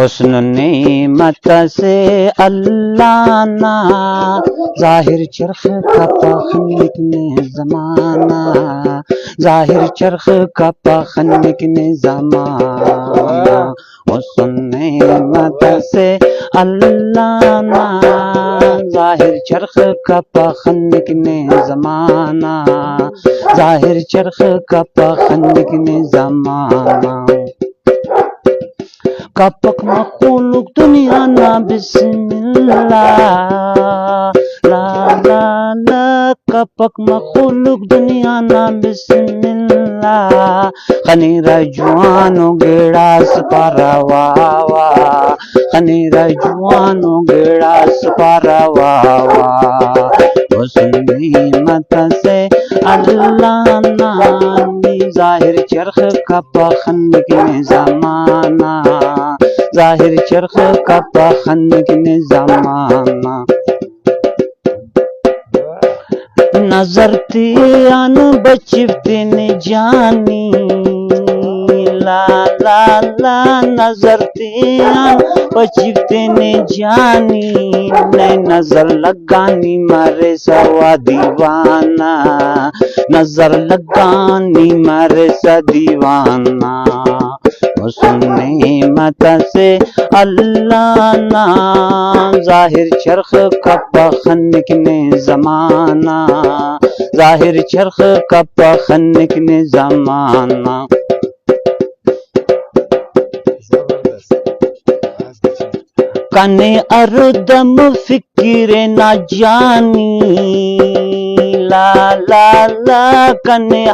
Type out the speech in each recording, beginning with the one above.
حسن نعمت سے اللہ نا ظاہر چرخ کا پخنک نے زمانہ ظاہر چرخ کا پخنک نے زمانہ حسن نعمت سے اللہ نا ظاہر چرخ کا پخنک نے زمانہ ظاہر چرخ کا پخنک نے زمانہ کپک مخلوق دنیا نا بسم اللہ لا لا لا کپک مخلوق دنیا نا بسم اللہ خنیرہ جوانو گیڑا سپارا واوا خنیرہ جوانو گیڑا سپارا واوا حسن نعمت سے اللہ نانی ظاہر چرخ کا پخنک نے زمانہ ظاہر چرخ کا پخنک نے زمانہ نظر تیان بچفتے نے جانی لا لا لا نظر تیان بچفتے نے جانی نئے نظر لگانی مرے سوا دیوانہ نظر لگانی مرے سا دیوانہ حسن نعمت سے اللہ نا ظاہر چرخ کا پخنک نے زمانہ ظاہر چرخ کا پخنک نے زمانہ کنے اردم فکر نہ جانی لا لا لا کنے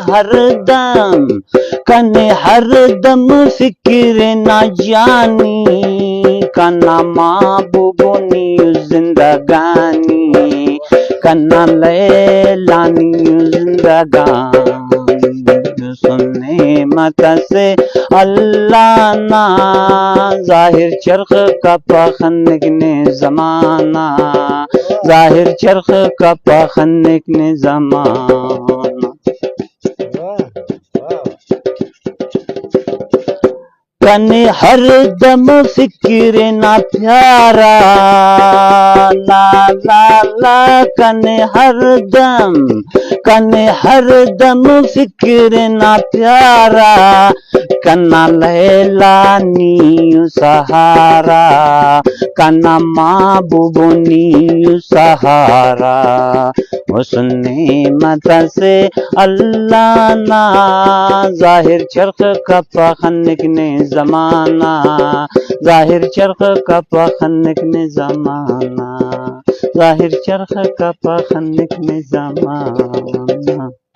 ہر دم فکر نہ جانی کنا محبوبنی زندگانی کنا لیلانی زندگانی حسن نعمت سے اللہ نا ظاہر چرخ کا پخنک نے زمانہ ظاہر چرخ کا پخنک نے زمانہ کنے ہر دم فکر نہ پیارا لا لا لا کنے ہر دم فکر نہ پیارا کنا لیلا نیو سہارا کنا محبوب نیو سہارا حسن نعمت سے اللہ نا ظاہر چرخ کا پخنک نے زمانہ ظاہر چرخ کا پخنک نے زمانہ ظاہر چرخ کا پخنک نے زمانہ